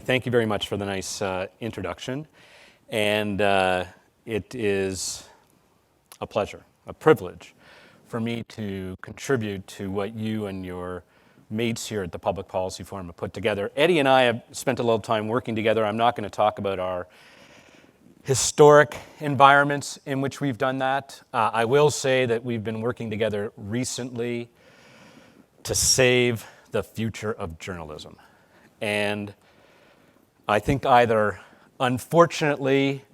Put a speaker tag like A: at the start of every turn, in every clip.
A: Thank you very much for the nice introduction. And it is a pleasure, a privilege for me to contribute to what you and your mates here at the Public Policy Forum have put together. Eddie and I have spent a little time working together. I'm not going to talk about our historic environments in which we've done that. I will say that we've been working together recently to save the future of journalism. And I think either unfortunately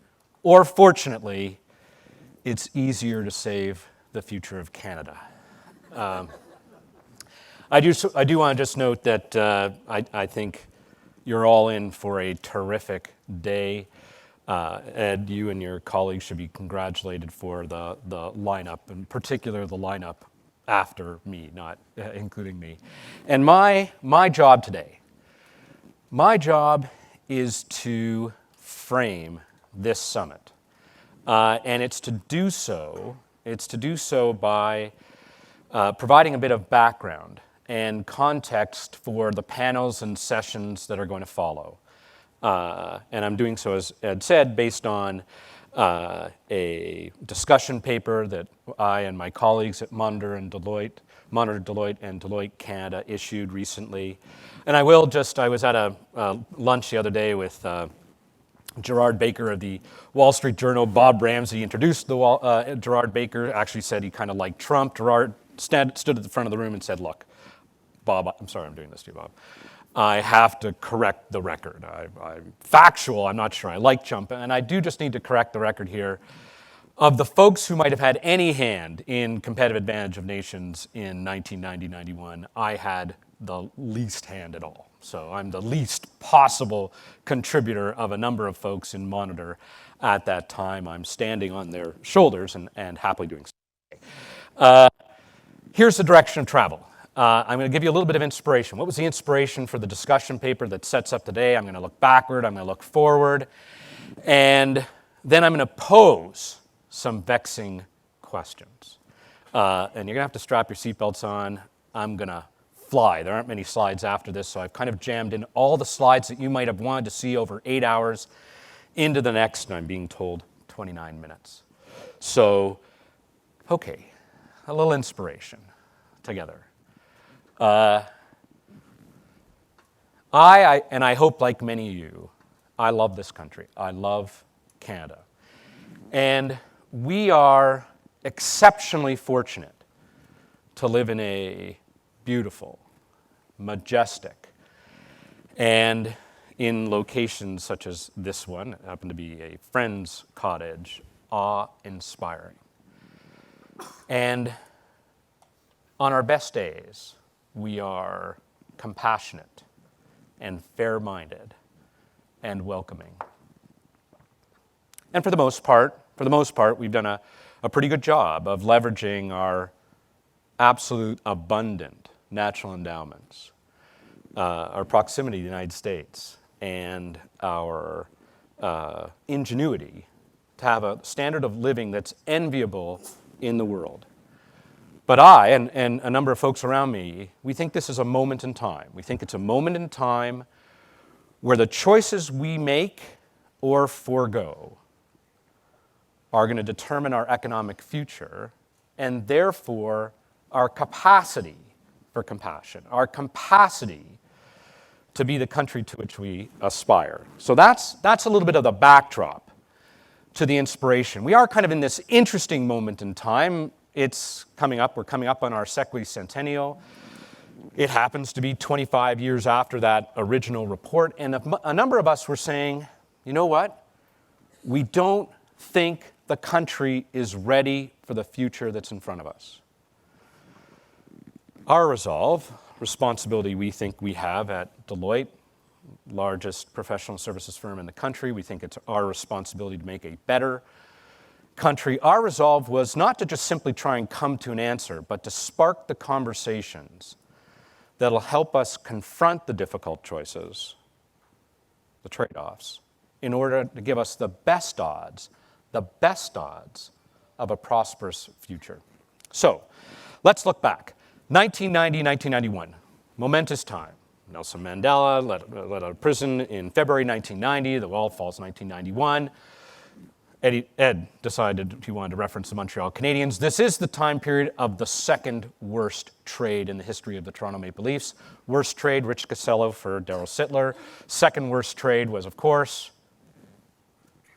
A: or fortunately, it's easier to save the future of Canada. I do want to just note that I think you're all in for a terrific day. Ed, you and your colleagues should be congratulated for the lineup, in particular the lineup after me, not including me. And my job today, is to frame this summit. And it's to do so by providing a bit of background and context for the panels and sessions that are going to follow. And I'm doing so, as Ed said, based on a discussion paper that I and my colleagues at Monitor Deloitte and Deloitte Canada issued recently. And I was at a lunch the other day with Gerard Baker of the Wall Street Journal. Bob Ramsey introduced Gerard Baker, actually said he kind of liked Trump. Gerard stood at the front of the room and said, "Look, Bob, I'm sorry I'm doing this to you, Bob. I have to correct the record. I'm factual, I'm not sure I like Trump, and I do just need to correct the record here. Of the folks who might have had any hand in competitive advantage of nations in 1990-91, I had the least hand at all. So I'm the least possible contributor of a number of folks in Monitor at that time. I'm standing on their shoulders and happily doing so. Here's the direction of travel. I'm going to give you a little bit of inspiration. What was the inspiration for the discussion paper that sets up today? I'm going to look backward, I'm going to look forward, and then I'm going to pose some vexing questions. And you're going to have to strap your seatbelts on. I'm going to fly. There aren't many slides after this, so I've kind of jammed in all the slides that you might have wanted to see over 8 hours into the next, and I'm being told 29 minutes. So, okay, a little inspiration together. I hope, like many of you, I love this country. I love Canada. And we are exceptionally fortunate to live in a beautiful, majestic, and in locations such as this one, it happened to be a friend's cottage, awe-inspiring. And on our best days, we are compassionate and fair-minded and welcoming. And for the most part, we've done a pretty good job of leveraging our absolute abundant natural endowments, our proximity to the United States, and our ingenuity to have a standard of living that's enviable in the world. But I, and a number of folks around me, we think this is a moment in time. We think it's a moment in time where the choices we make or forego are going to determine our economic future, and therefore our capacity for compassion, our capacity to be the country to which we aspire. So that's a little bit of the backdrop to the inspiration. We are kind of in this interesting moment in time. It's coming up. We're coming up on our sesquicentennial. It happens to be 25 years after that original report, and a number of us were saying, you know what? We don't think the country is ready for the future that's in front of us. Our responsibility we think we have at Deloitte, largest professional services firm in the country, we think it's our responsibility to make a better country. Our resolve was not to just simply try and come to an answer, but to spark the conversations that'll help us confront the difficult choices, the trade-offs, in order to give us the best odds of a prosperous future. So, let's look back. 1990, 1991, momentous time. Nelson Mandela let out of prison in February 1990. The wall falls in 1991. Ed decided he wanted to reference the Montreal Canadiens. This is the time period of the second worst trade in the history of the Toronto Maple Leafs. Worst trade, Rich Casello for Darryl Sittler. Second worst trade was, of course,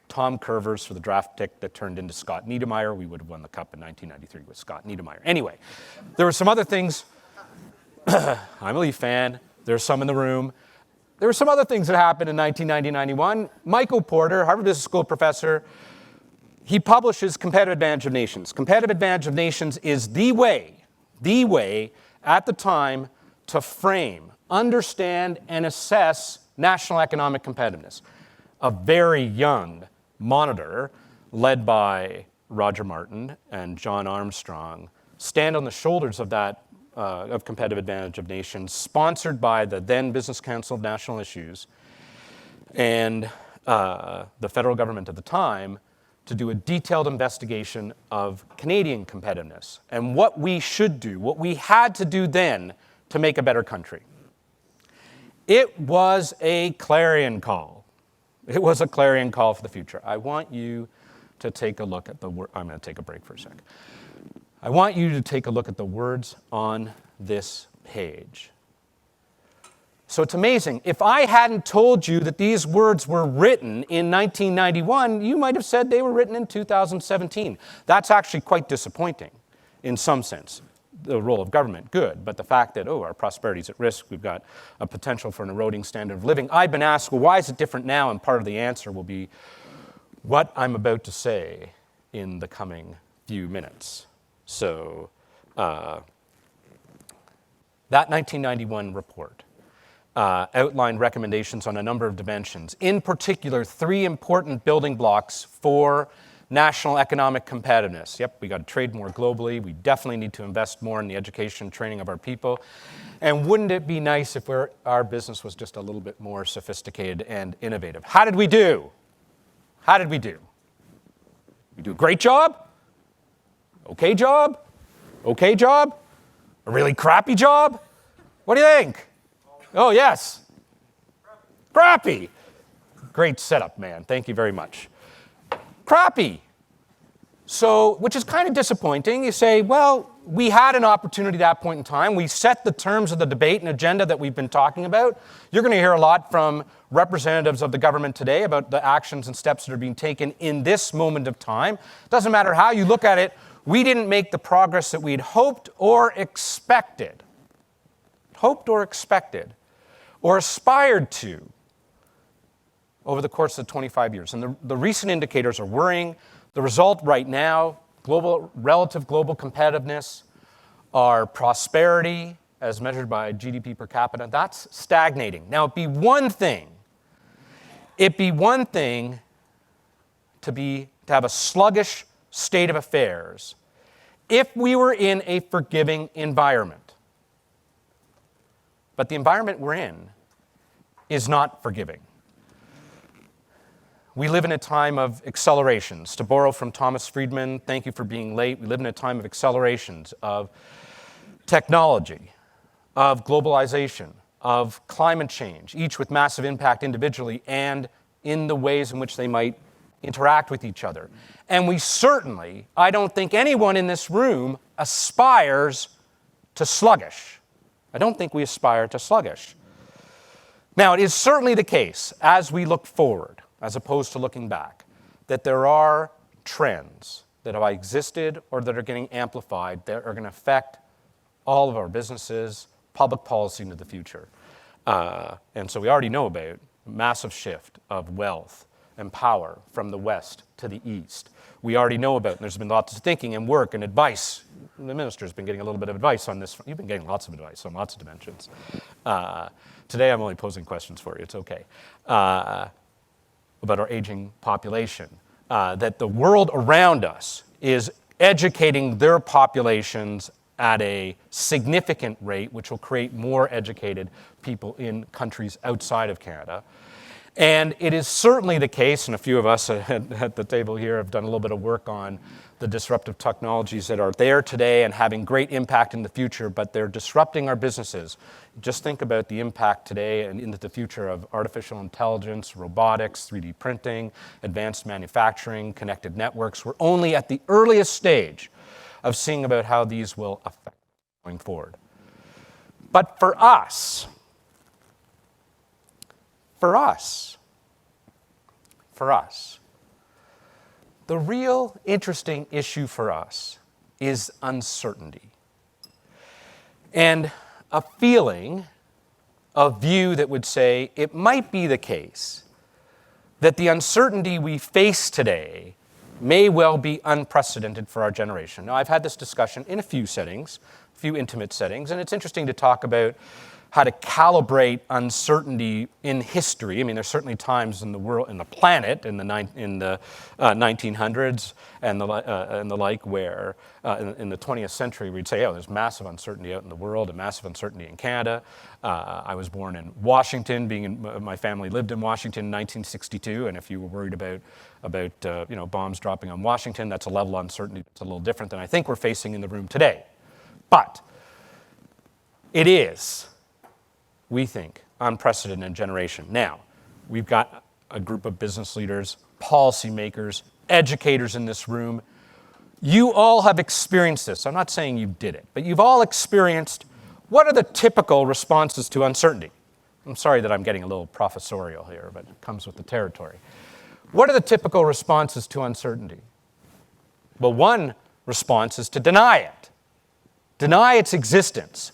A: Tom Curvers for the draft pick that turned into Scott Niedermayer. We would have won the Cup in 1993 with Scott Niedermayer. Anyway, there were some other things. I'm a Leaf fan. There's some in the room. There were some other things that happened in 1990-91. Michael Porter, Harvard Business School professor, he publishes Competitive Advantage of Nations. Competitive Advantage of Nations is the way at the time to frame, understand, and assess national economic competitiveness. A very young Monitor, led by Roger Martin and John Armstrong, stand on the shoulders of that of Competitive Advantage of Nations, sponsored by the then Business Council of National Issues and the federal government at the time, to do a detailed investigation of Canadian competitiveness and what we should do, what we had to do then to make a better country. It was a clarion call. It was a clarion call for the future. I want you to take a look at the word. I'm going to take a break for a sec. I want you to take a look at the words on this page. So it's amazing. If I hadn't told you that these words were written in 1991, you might have said they were written in 2017. That's actually quite disappointing in some sense. The role of government, good, but the fact that, our prosperity is at risk, we've got a potential for an eroding standard of living. I've been asked, well, why is it different now? And part of the answer will be what I'm about to say in the coming few minutes. So that 1991 report outlined recommendations on a number of dimensions. In particular, 3 important building blocks for national economic competitiveness. Yep, we got to trade more globally. We definitely need to invest more in the education and training of our people. And wouldn't it be nice if our business was just a little bit more sophisticated and innovative? How did we do? How did we do? We do a great job? Okay job? Okay job? A really crappy job? What do you think? Oh, yes. Crappy. Great setup, man. Thank you very much. Crappy. So, which is kind of disappointing. You say, well, we had an opportunity at that point in time. We set the terms of the debate and agenda that we've been talking about. You're going to hear a lot from representatives of the government today about the actions and steps that are being taken in this moment of time. Doesn't matter how you look at it, we didn't make the progress that we'd hoped or expected. Hoped or expected. Or aspired to over the course of 25 years. And the recent indicators are worrying. The result right now, relative global competitiveness, our prosperity as measured by GDP per capita, that's stagnating. Now, it'd be one thing to have a sluggish state of affairs if we were in a forgiving environment. But the environment we're in is not forgiving. We live in a time of accelerations. To borrow from Thomas Friedman, thank you for being late. We live in a time of accelerations, of technology, of globalization, of climate change, each with massive impact individually and in the ways in which they might interact with each other. And we certainly, I don't think anyone in this room aspires to sluggish. I don't think we aspire to sluggish. Now, it is certainly the case, as we look forward, as opposed to looking back, that there are trends that have existed or that are getting amplified that are going to affect all of our businesses, public policy into the future. And so we already know about a massive shift of wealth and power from the West to the East. We already know about, and there's been lots of thinking and work and advice. The minister's been getting a little bit of advice on this. You've been getting lots of advice on lots of dimensions. Today I'm only posing questions for you. It's okay. About our aging population. That the world around us is educating their populations at a significant rate, which will create more educated people in countries outside of Canada. And it is certainly the case, and a few of us at the table here have done a little bit of work on the disruptive technologies that are there today and having great impact in the future, but they're disrupting our businesses. Just think about the impact today and into the future of artificial intelligence, robotics, 3D printing, advanced manufacturing, connected networks. We're only at the earliest stage of seeing about how these will affect going forward. But for us, the real interesting issue for us is uncertainty. And a feeling, a view that would say it might be the case that the uncertainty we face today may well be unprecedented for our generation. Now, I've had this discussion in a few settings, a few intimate settings, and it's interesting to talk about how to calibrate uncertainty in history. I mean, there's certainly times in the world, in the planet, in the 1900s and the like, where in the 20th century we'd say, oh, there's massive uncertainty out in the world and massive uncertainty in Canada. I was born in Washington. My family lived in Washington in 1962, and if you were worried about bombs dropping on Washington, that's a level of uncertainty that's a little different than I think we're facing in the room today. But it is, we think, unprecedented generation. Now, we've got a group of business leaders, policymakers, educators in this room. You all have experienced this. I'm not saying you did it, but you've all experienced what are the typical responses to uncertainty. I'm sorry that I'm getting a little professorial here, but it comes with the territory. What are the typical responses to uncertainty? Well, one response is to deny it, deny its existence.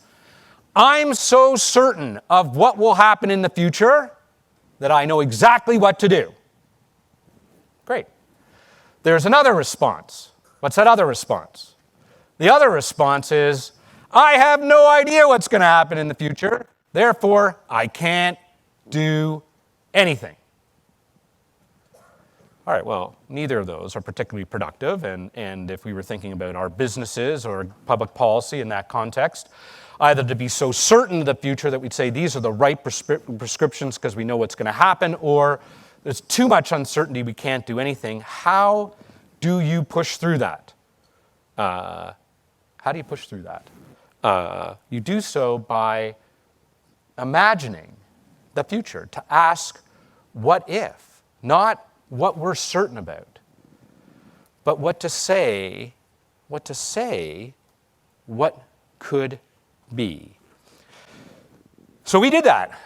A: I'm so certain of what will happen in the future that I know exactly what to do. Great. There's another response. What's that other response? The other response is, I have no idea what's going to happen in the future, therefore I can't do anything. All right, well, neither of those are particularly productive, and if we were thinking about our businesses or public policy in that context, either to be so certain of the future that we'd say these are the right prescriptions because we know what's going to happen, or there's too much uncertainty, we can't do anything. How do you push through that? How do you push through that? You do so by imagining the future, to ask what if, not what we're certain about, but what could be. So we did that.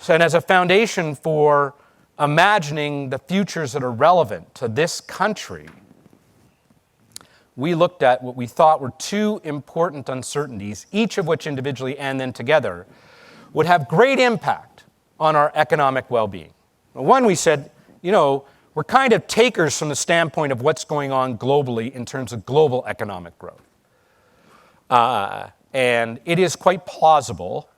A: And as a foundation for imagining the futures that are relevant to this country, we looked at what we thought were two important uncertainties, each of which individually and then together would have great impact on our economic well-being. One, we said, we're kind of takers from the standpoint of what's going on globally in terms of global economic growth. And it is quite plausible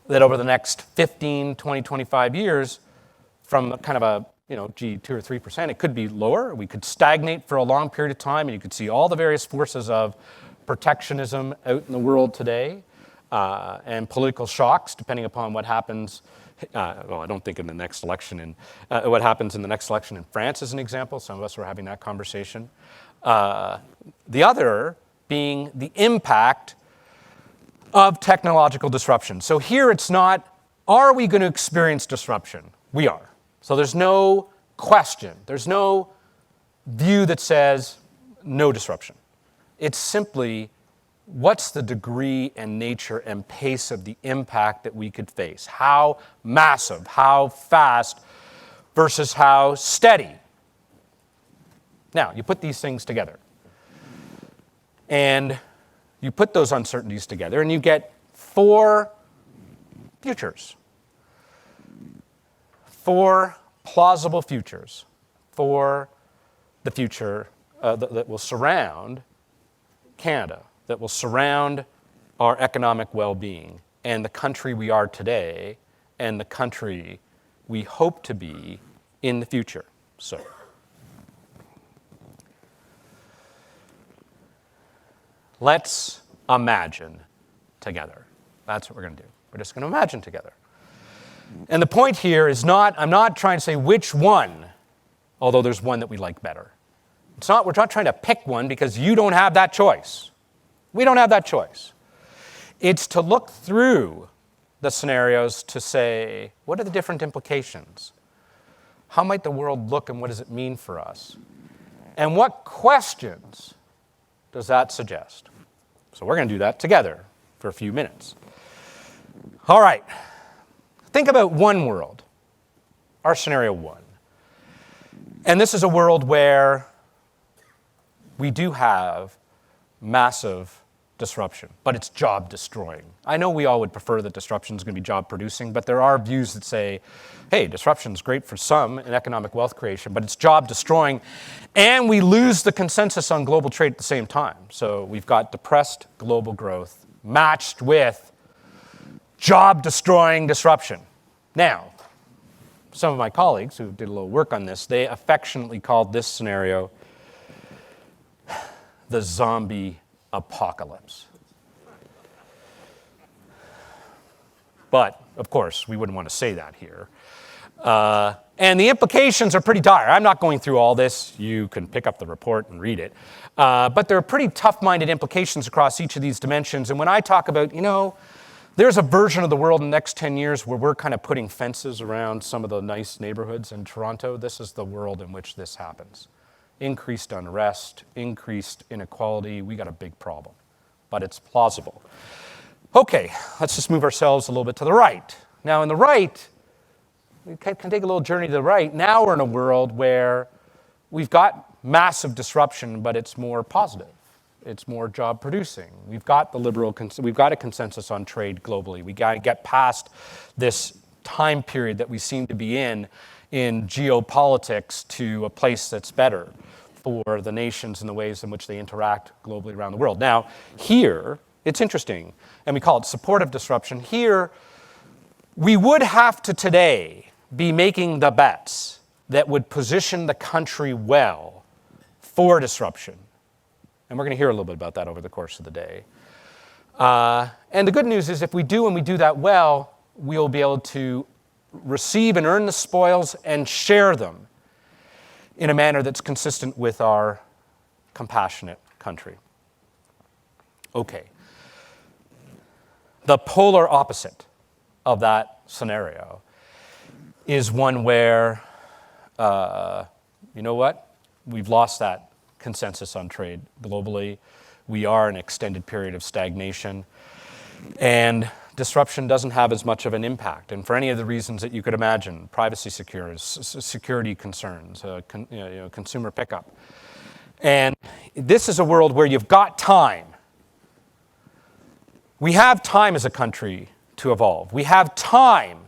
A: that over the next 15, 20, 25 years, from kind of a 2 or 3%, it could be lower. We could stagnate for a long period of time, and you could see all the various forces of protectionism out in the world today, and political shocks, depending upon what happens. I don't think in the next election, what happens in the next election in France, as an example. Some of us were having that conversation. The other being the impact of technological disruption. So here it's not, are we going to experience disruption? We are. So there's no question. There's no view that says no disruption. It's simply, what's the degree and nature and pace of the impact that we could face? How massive, how fast versus how steady? Now, you put these things together. And you put those uncertainties together and you get four futures. Four plausible futures for the future that will surround Canada, that will surround our economic well-being and the country we are today and the country we hope to be in the future. So, let's imagine together. That's what we're going to do. We're just going to imagine together. And the point here is I'm not trying to say which one, although there's one that we like better. We're not trying to pick one because you don't have that choice. We don't have that choice. It's to look through the scenarios to say, what are the different implications? How might the world look and what does it mean for us? And what questions does that suggest? So we're going to do that together for a few minutes. All right. Think about one world, our scenario one. And this is a world where we do have massive disruption, but it's job destroying. I know we all would prefer that disruption is going to be job producing, but there are views that say, hey, disruption is great for some in economic wealth creation, but it's job destroying, and we lose the consensus on global trade at the same time. So we've got depressed global growth matched with job destroying disruption. Now, some of my colleagues who did a little work on this, they affectionately called this scenario the zombie apocalypse. But, of course, we wouldn't want to say that here. And the implications are pretty dire. I'm not going through all this. You can pick up the report and read it. But there are pretty tough-minded implications across each of these dimensions. And when I talk about, there's a version of the world in the next 10 years where we're kind of putting fences around some of the nice neighborhoods in Toronto, this is the world in which this happens. Increased unrest, increased inequality, we got a big problem, but it's plausible. Okay, let's just move ourselves a little bit to the right. Now, in the right, we can take a little journey to the right. Now we're in a world where we've got massive disruption, but it's more positive. It's more job producing. We've got we've got a consensus on trade globally. We got to get past this time period that we seem to be in geopolitics to a place that's better for the nations and the ways in which they interact globally around the world. Now, here, it's interesting, and we call it supportive disruption. Here, we would have to today be making the bets that would position the country well for disruption. And we're going to hear a little bit about that over the course of the day. And the good news is if we do and we do that well, we'll be able to receive and earn the spoils and share them in a manner that's consistent with our compassionate country. Okay. The polar opposite of that scenario is one where, you know what? We've lost that consensus on trade globally. We are in an extended period of stagnation. And disruption doesn't have as much of an impact. And for any of the reasons that you could imagine, privacy security concerns, consumer pickup. And this is a world where you've got time. We have time as a country to evolve. We have time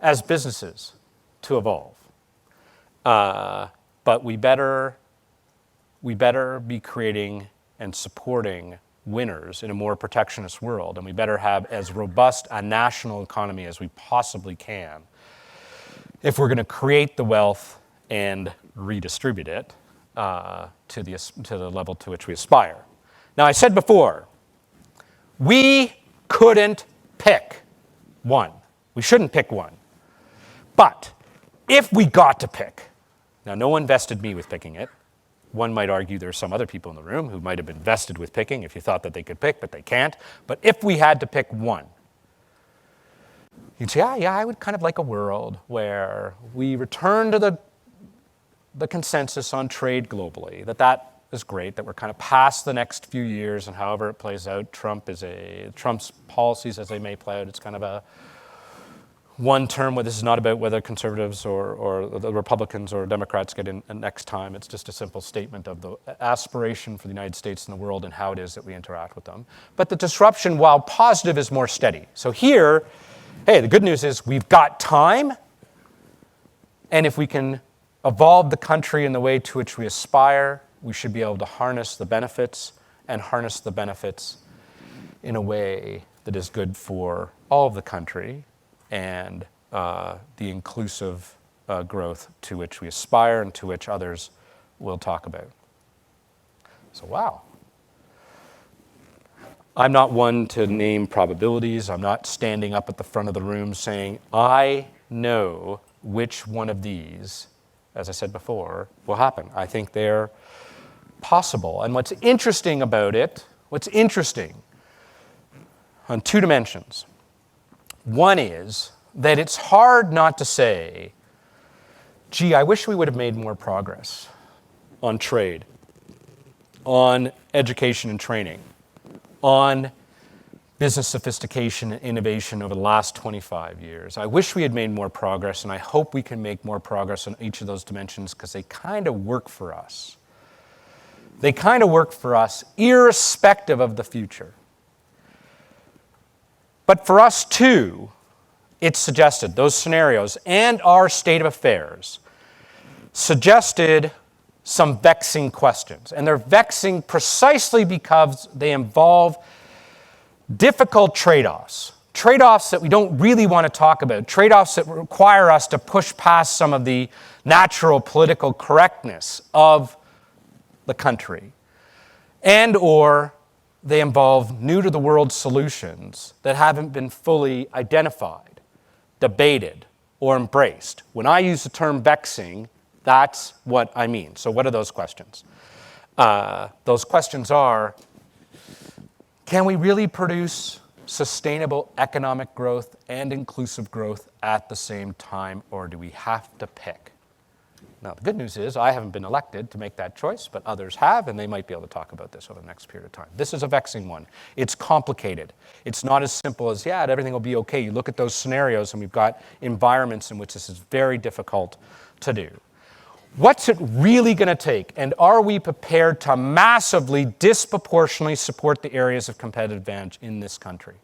A: as businesses to evolve. But we better be creating and supporting winners in a more protectionist world, and we better have as robust a national economy as we possibly can if we're going to create the wealth and redistribute it to the level to which we aspire. Now, I said before, we couldn't pick one. We shouldn't pick one. But if we got to pick, now no one vested me with picking it. One might argue there are some other people in the room who might have been vested with picking if you thought that they could pick, but they can't. But if we had to pick one, you'd say, I would kind of like a world where we return to the consensus on trade globally, that is great, that we're kind of past the next few years and however it plays out. Trump's policies as they may play out, it's kind of a one term where this is not about whether conservatives or the Republicans or Democrats get in next time. It's just a simple statement of the aspiration for the United States and the world and how it is that we interact with them. But the disruption, while positive, is more steady. So here, hey, the good news is we've got time, and if we can evolve the country in the way to which we aspire, we should be able to harness the benefits and harness the benefits in a way that is good for all of the country and the inclusive growth to which we aspire and to which others will talk about. So, wow. I'm not one to name probabilities. I'm not standing up at the front of the room saying, I know which one of these, as I said before, will happen. I think they're possible. And what's interesting about it, on two dimensions. One is that it's hard not to say, gee, I wish we would have made more progress on trade, on education and training, on business sophistication and innovation over the last 25 years. I wish we had made more progress, and I hope we can make more progress on each of those dimensions because they kind of work for us. They kind of work for us irrespective of the future. But for us too, it's suggested, those scenarios and our state of affairs suggested some vexing questions. And they're vexing precisely because they involve difficult trade-offs. Trade-offs that we don't really want to talk about. Trade-offs that require us to push past some of the natural political correctness of the country. And or they involve new-to-the-world solutions that haven't been fully identified, debated, or embraced. When I use the term vexing, that's what I mean. So what are those questions? Those questions are, can we really produce sustainable economic growth and inclusive growth at the same time, or do we have to pick? Now, the good news is I haven't been elected to make that choice, but others have, and they might be able to talk about this over the next period of time. This is a vexing one. It's complicated. It's not as simple as, yeah, everything will be okay. You look at those scenarios, and we've got environments in which this is very difficult to do. What's it really going to take, and are we prepared to massively, disproportionately support the areas of competitive advantage in this country?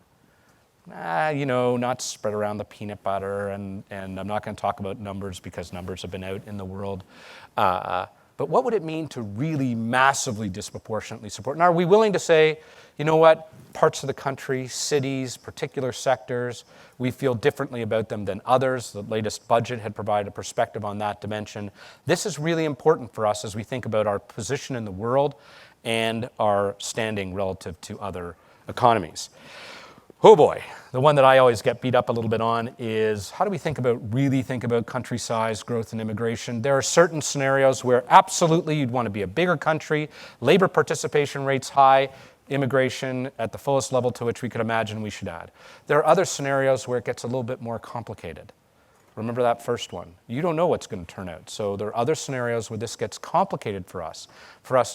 A: Not spread around the peanut butter, and I'm not going to talk about numbers because numbers have been out in the world. But what would it mean to really massively, disproportionately support? And are we willing to say, you know what, parts of the country, cities, particular sectors, we feel differently about them than others. The latest budget had provided a perspective on that dimension. This is really important for us as we think about our position in the world and our standing relative to other economies. Oh boy, the one that I always get beat up a little bit on is how do we really think about country size, growth, and immigration? There are certain scenarios where absolutely you'd want to be a bigger country, labor participation rates high, immigration at the fullest level to which we could imagine we should add. There are other scenarios where it gets a little bit more complicated. Remember that first one. You don't know what's going to turn out. So there are other scenarios where this gets complicated for us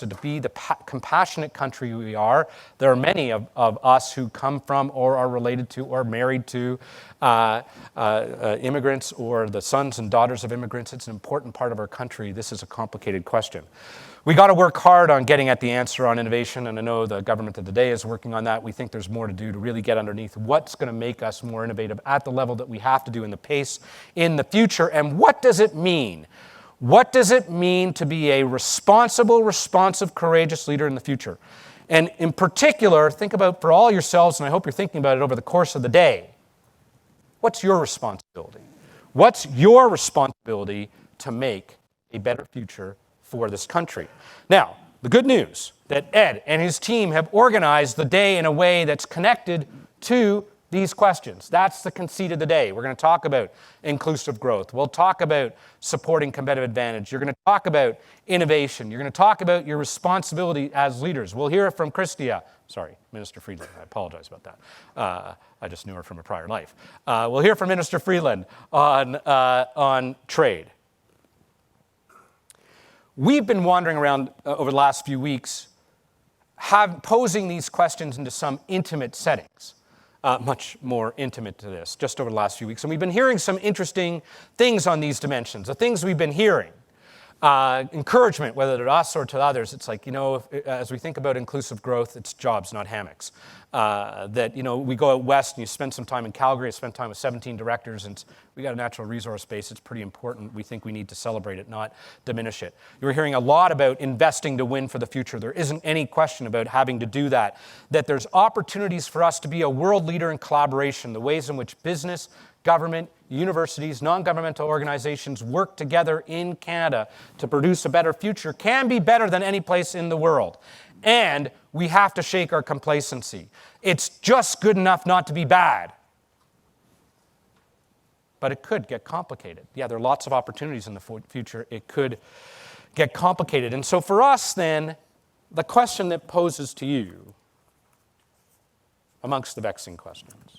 A: to be the compassionate country we are. There are many of us who come from or are related to or married to immigrants or the sons and daughters of immigrants. It's an important part of our country. This is a complicated question. We got to work hard on getting at the answer on innovation, and I know the government of the day is working on that. We think there's more to do to really get underneath what's going to make us more innovative at the level that we have to do in the pace in the future, and what does it mean? What does it mean to be a responsible, responsive, courageous leader in the future? And in particular, think about for all yourselves, and I hope you're thinking about it over the course of the day, what's your responsibility? What's your responsibility to make a better future for this country? Now, the good news that Ed and his team have organized the day in a way that's connected to these questions. That's the conceit of the day. We're going to talk about inclusive growth. We'll talk about supporting competitive advantage. You're going to talk about innovation. You're going to talk about your responsibility as leaders. We'll hear it from Minister Freeland. I apologize about that. I just knew her from a prior life. We'll hear from Minister Freeland on trade. We've been wandering around over the last few weeks, posing these questions into some intimate settings. Much more intimate to this, just over the last few weeks. And we've been hearing some interesting things on these dimensions, the things we've been hearing. Encouragement, whether to us or to others. It's like, as we think about inclusive growth, it's jobs, not hammocks. We go out west and you spend some time in Calgary, I spent time with 17 directors, and we got a natural resource base. It's pretty important. We think we need to celebrate it, not diminish it. You're hearing a lot about investing to win for the future. There isn't any question about having to do that there's opportunities for us to be a world leader in collaboration, the ways in which business, government, universities, non-governmental organizations work together in Canada to produce a better future can be better than any place in the world. And we have to shake our complacency. It's just good enough not to be bad. But it could get complicated. Yeah, there are lots of opportunities in the future. It could get complicated. And so for us then, the question that poses to you, amongst the vexing questions,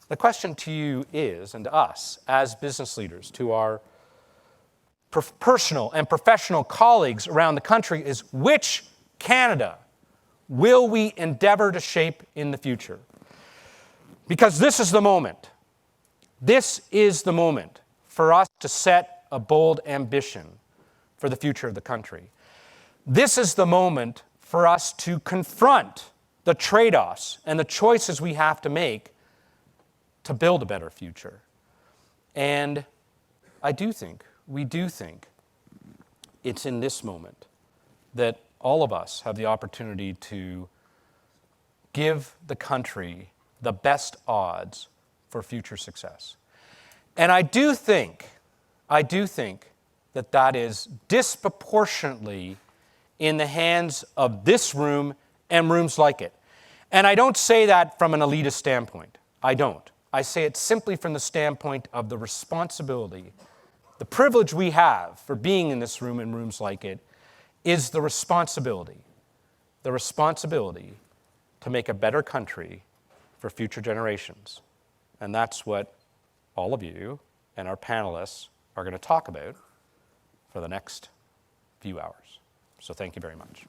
A: the question to you is, and to us as business leaders, to our personal and professional colleagues around the country, is which Canada will we endeavor to shape in the future? Because this is the moment. This is the moment for us to set a bold ambition for the future of the country. This is the moment for us to confront the trade-offs and the choices we have to make to build a better future. And we do think, it's in this moment that all of us have the opportunity to give the country the best odds for future success. And I do think that that is disproportionately in the hands of this room and rooms like it. And I don't say that from an elitist standpoint. I don't. I say it simply from the standpoint of the responsibility, the privilege we have for being in this room and rooms like it is the responsibility to make a better country for future generations. And that's what all of you and our panelists are going to talk about for the next few hours. So thank you very much.